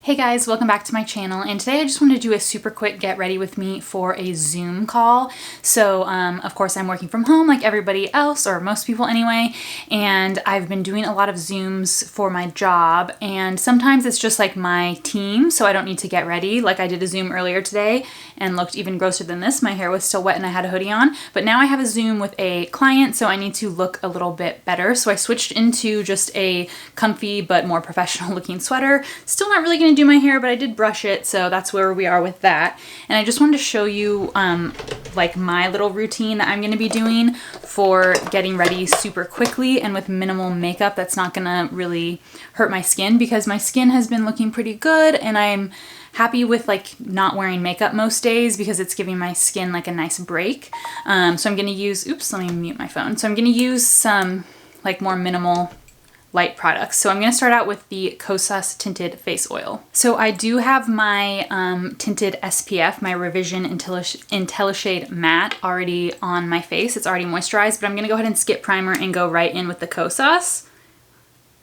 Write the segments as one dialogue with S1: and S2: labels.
S1: Hey guys, welcome back to my channel, and today I just want to do a super quick get ready with me for a Zoom call. So of course I'm working from home like everybody else, or most people anyway, and I've been doing a lot of Zooms for my job, and sometimes it's just like my team, so I don't need to get ready. Like I did a Zoom earlier today and looked even grosser than this. My hair was still wet and I had a hoodie on, but now I have a Zoom with a client, so I need to look a little bit better. So I switched into just a comfy but more professional looking sweater. Still not really gonna do my hair, but I did brush it, so that's where we are with that. And I just wanted to show you like my little routine that I'm going to be doing for getting ready super quickly and with minimal makeup that's not gonna really hurt my skin, because my skin has been looking pretty good and I'm happy with like not wearing makeup most days because it's giving my skin like a nice break. So I'm going to use, oops, let me mute my phone. So I'm going to use some like more minimal light products. So I'm going to start out with the Kosas Tinted Face Oil. So I do have my tinted SPF, my Revision IntelliShade Matte already on my face. It's already moisturized, but I'm going to go ahead and skip primer and go right in with the Kosas.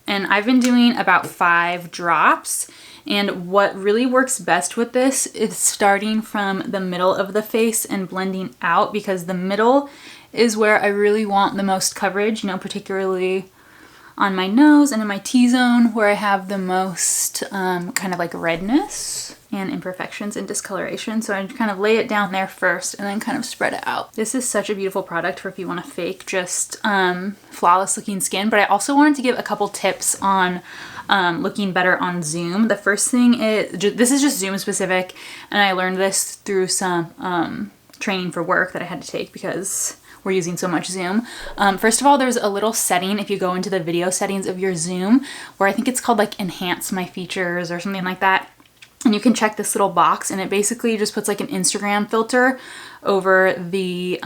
S1: And I've been doing about 5 drops. And what really works best with this is starting from the middle of the face and blending out, because the middle is where I really want the most coverage, you know, particularly on my nose and in my T-zone where I have the most kind of like redness and imperfections and discoloration. So I kind of lay it down there first and then kind of spread it out. This is such a beautiful product for if you want to fake just flawless looking skin. But I also wanted to give a couple tips on looking better on Zoom. The first thing is, this is just Zoom specific, and I learned this through some training for work that I had to take because we're using so much Zoom. First of all, there's a little setting if you go into the video settings of your Zoom where I think it's called like enhance my features or something like that. And you can check this little box and it basically just puts like an Instagram filter over the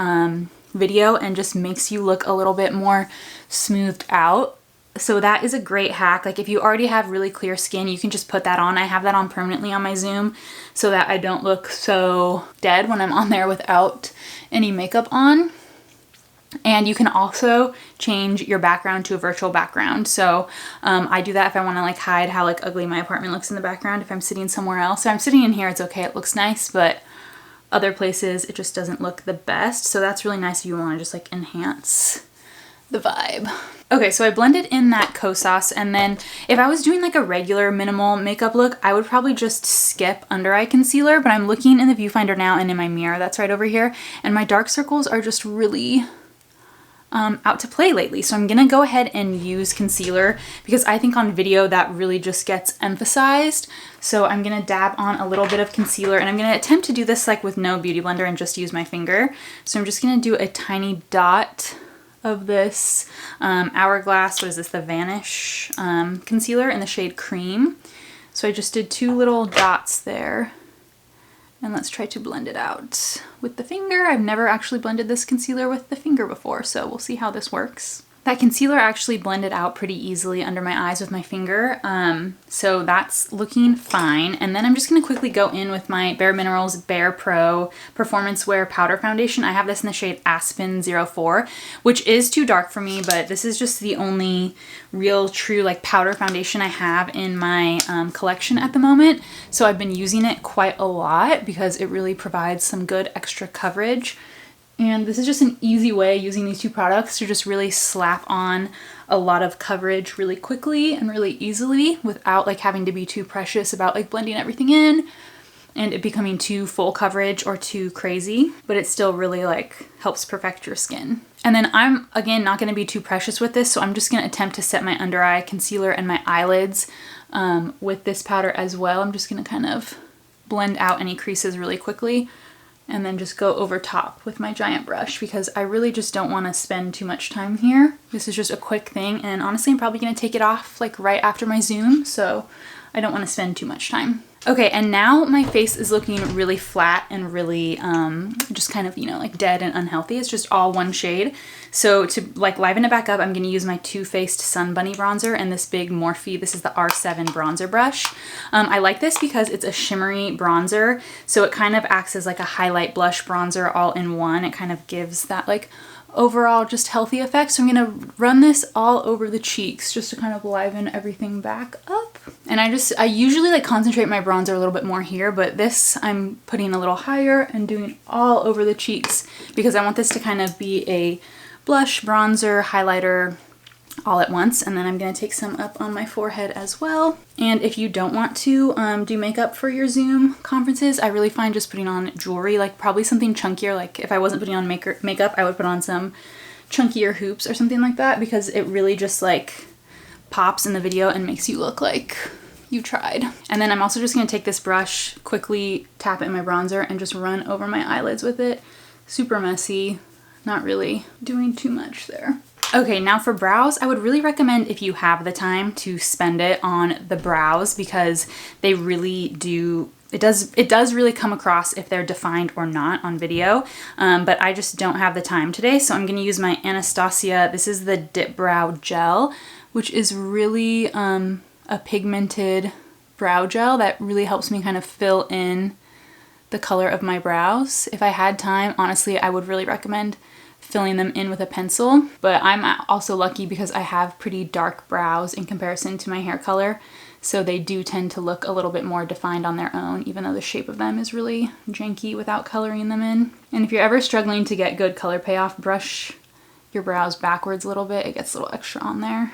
S1: video and just makes you look a little bit more smoothed out. So that is a great hack. Like if you already have really clear skin, you can just put that on. I have that on permanently on my Zoom so that I don't look so dead when I'm on there without any makeup on. And you can also change your background to a virtual background. So I do that if I want to like hide how like ugly my apartment looks in the background if I'm sitting somewhere else. So I'm sitting in here, it's okay, it looks nice, but other places it just doesn't look the best. So that's really nice if you want to just like enhance the vibe. Okay, so I blended in that Kosas, and then if I was doing like a regular minimal makeup look, I would probably just skip under eye concealer, but I'm looking in the viewfinder now and in my mirror that's right over here, and my dark circles are just really out to play lately. So I'm gonna go ahead and use concealer because I think on video that really just gets emphasized. So I'm gonna dab on a little bit of concealer, and I'm gonna attempt to do this like with no beauty blender and just use my finger. So I'm just gonna do a tiny dot of this Hourglass, what is this, the Vanish concealer in the shade Crème. So I just did 2 little dots there. And let's try to blend it out with the finger. I've never actually blended this concealer with the finger before, so we'll see how this works. That concealer actually blended out pretty easily under my eyes with my finger, so that's looking fine. And then I'm just going to quickly go in with my BareMinerals BarePro Performance Wear Powder Foundation. I have this in the shade Aspen 04, which is too dark for me, but this is just the only real true like powder foundation I have in my collection at the moment. So I've been using it quite a lot because it really provides some good extra coverage. And this is just an easy way using these 2 products to just really slap on a lot of coverage really quickly and really easily without like having to be too precious about like blending everything in and it becoming too full coverage or too crazy, but it still really like helps perfect your skin. And then I'm again not going to be too precious with this, so I'm just going to attempt to set my under eye concealer and my eyelids with this powder as well. I'm just going to kind of blend out any creases really quickly and then just go over top with my giant brush because I really just don't want to spend too much time here. This is just a quick thing, and honestly I'm probably going to take it off like right after my Zoom, so I don't want to spend too much time. Okay, and now my face is looking really flat and really just kind of, you know, like dead and unhealthy. It's just all one shade. So to like liven it back up, I'm going to use my Too Faced Sun Bunny bronzer and this big Morphe. This is the R7 bronzer brush. I like this because it's a shimmery bronzer, so it kind of acts as like a highlight blush bronzer all in one. It kind of gives that like overall just healthy effect. So I'm gonna run this all over the cheeks just to kind of liven everything back up. And I usually like concentrate my bronzer a little bit more here, but this I'm putting a little higher and doing all over the cheeks because I want this to kind of be a blush, bronzer, highlighter all at once. And then I'm gonna take some up on my forehead as well. And if you don't want to do makeup for your Zoom conferences, I really find just putting on jewelry, like probably something chunkier. Like if I wasn't putting on makeup, I would put on some chunkier hoops or something like that because it really just like pops in the video and makes you look like you tried. And then I'm also just gonna take this brush, quickly tap it in my bronzer and just run over my eyelids with it. Super messy, not really doing too much there. Okay, now for brows, I would really recommend if you have the time to spend it on the brows because they really do, it does really come across if they're defined or not on video, but I just don't have the time today, so I'm gonna use my Anastasia. This is the Dip Brow Gel, which is really a pigmented brow gel that really helps me kind of fill in the color of my brows. If I had time, honestly, I would really recommend filling them in with a pencil, but I'm also lucky because I have pretty dark brows in comparison to my hair color, so they do tend to look a little bit more defined on their own, even though the shape of them is really janky without coloring them in. And if you're ever struggling to get good color payoff, brush your brows backwards a little bit. It gets a little extra on there.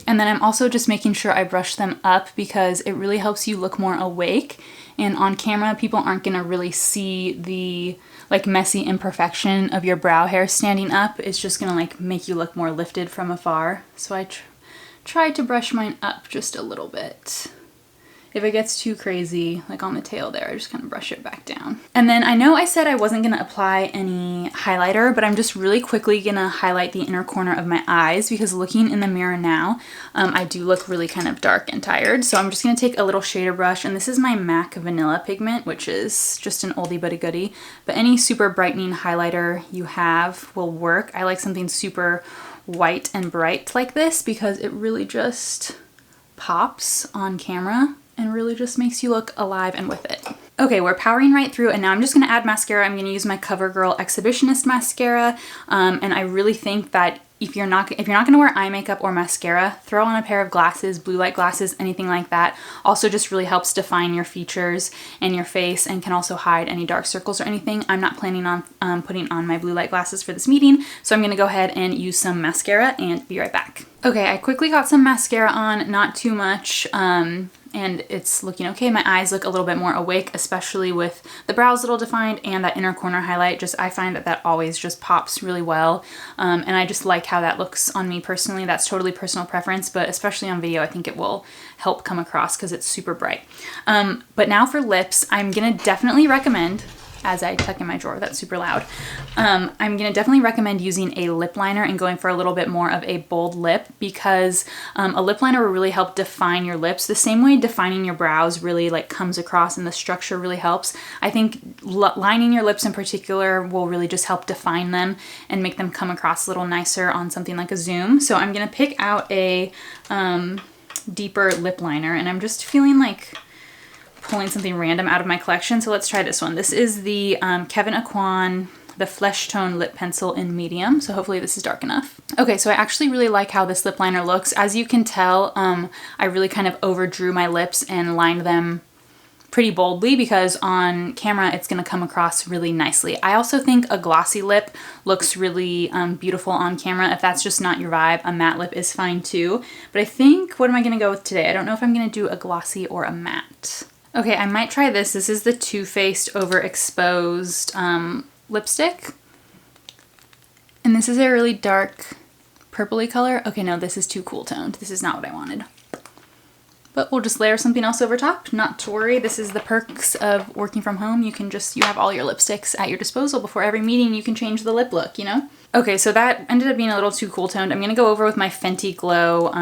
S1: And then I'm also just making sure I brush them up because it really helps you look more awake. And on camera, people aren't gonna really see the like messy imperfection of your brow hair standing up. It's just gonna like make you look more lifted from afar. So I tried to brush mine up just a little bit. If it gets too crazy, like on the tail there, I just kind of brush it back down. And then I know I said I wasn't gonna apply any highlighter, but I'm just really quickly gonna highlight the inner corner of my eyes because looking in the mirror now, I do look really kind of dark and tired. So I'm just gonna take a little shader brush, and this is my MAC Vanilla Pigment, which is just an oldie but a goodie. But any super brightening highlighter you have will work. I like something super white and bright like this because it really just pops on camera and really just makes you look alive and with it. Okay, we're powering right through, and now I'm just gonna add mascara. I'm gonna use my CoverGirl Exhibitionist mascara, and I really think that if you're not gonna wear eye makeup or mascara, throw on a pair of glasses, blue light glasses, anything like that. Also just really helps define your features and your face and can also hide any dark circles or anything. I'm not planning on putting on my blue light glasses for this meeting, so I'm gonna go ahead and use some mascara and be right back. Okay, I quickly got some mascara on, not too much, and it's looking okay. My eyes look a little bit more awake, especially with the brows a little defined and that inner corner highlight. I find that always just pops really well, and I just like how that looks on me personally. That's totally personal preference, but especially on video, I think it will help come across because it's super bright. But now for lips, I'm gonna definitely recommend, as I tuck in my drawer, that's super loud. I'm gonna definitely recommend using a lip liner and going for a little bit more of a bold lip because a lip liner will really help define your lips the same way defining your brows really like comes across and the structure really helps. I think lining your lips in particular will really just help define them and make them come across a little nicer on something like a Zoom. So I'm gonna pick out a deeper lip liner, and I'm just feeling like pulling something random out of my collection. So let's try this one. This is the Kevyn Aucoin, the Flesh Tone Lip Pencil in medium. So hopefully this is dark enough. Okay, so I actually really like how this lip liner looks. As you can tell, I really kind of overdrew my lips and lined them pretty boldly because on camera it's gonna come across really nicely. I also think a glossy lip looks really beautiful on camera. If that's just not your vibe, a matte lip is fine too. But I think, what am I gonna go with today? I don't know if I'm gonna do a glossy or a matte. Okay, I might try this. This is the Too Faced Overexposed lipstick. And this is a really dark purpley color. Okay, no, this is too cool toned. This is not what I wanted. But we'll just layer something else over top. Not to worry, this is the perks of working from home. You have all your lipsticks at your disposal. Before every meeting, you can change the lip look, you know? Okay, so that ended up being a little too cool toned. I'm gonna go over with my Fenty Glow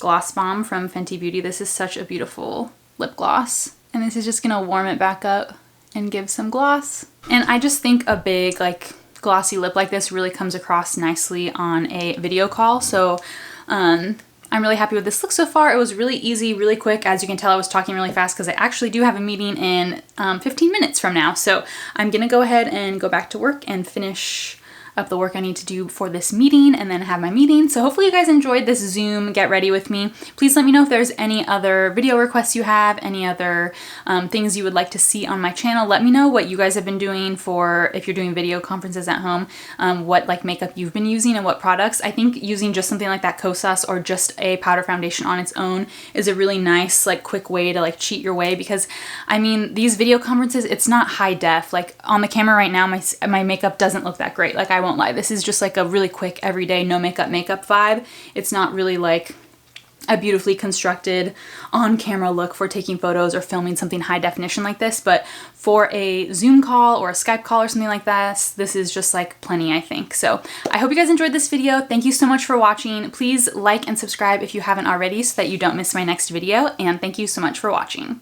S1: Gloss Bomb from Fenty Beauty. This is such a beautiful lip gloss. And this is just gonna warm it back up and give some gloss. And I just think a big like glossy lip like this really comes across nicely on a video call. So I'm really happy with this look so far. It was really easy, really quick. As you can tell, I was talking really fast because I actually do have a meeting in 15 minutes from now. So I'm gonna go ahead and go back to work and finish of the work I need to do for this meeting and then have my meeting. So hopefully you guys enjoyed this Zoom get ready with me. Please let me know if there's any other video requests you have, any other things you would like to see on my channel. Let me know what you guys have been doing for, if you're doing video conferences at home, what like makeup you've been using and what products. I think using just something like that Kosas or just a powder foundation on its own is a really nice like quick way to like cheat your way, because I mean these video conferences, it's not high def. Like on the camera right now my makeup doesn't look that great, like I won't lie. This is just like a really quick everyday no makeup vibe. It's not really like a beautifully constructed on-camera look for taking photos or filming something high definition like this, but for a Zoom call or a Skype call or something like that, this is just like plenty, I think. So I hope you guys enjoyed this video. Thank you so much for watching. Please like and subscribe if you haven't already so that you don't miss my next video, and thank you so much for watching.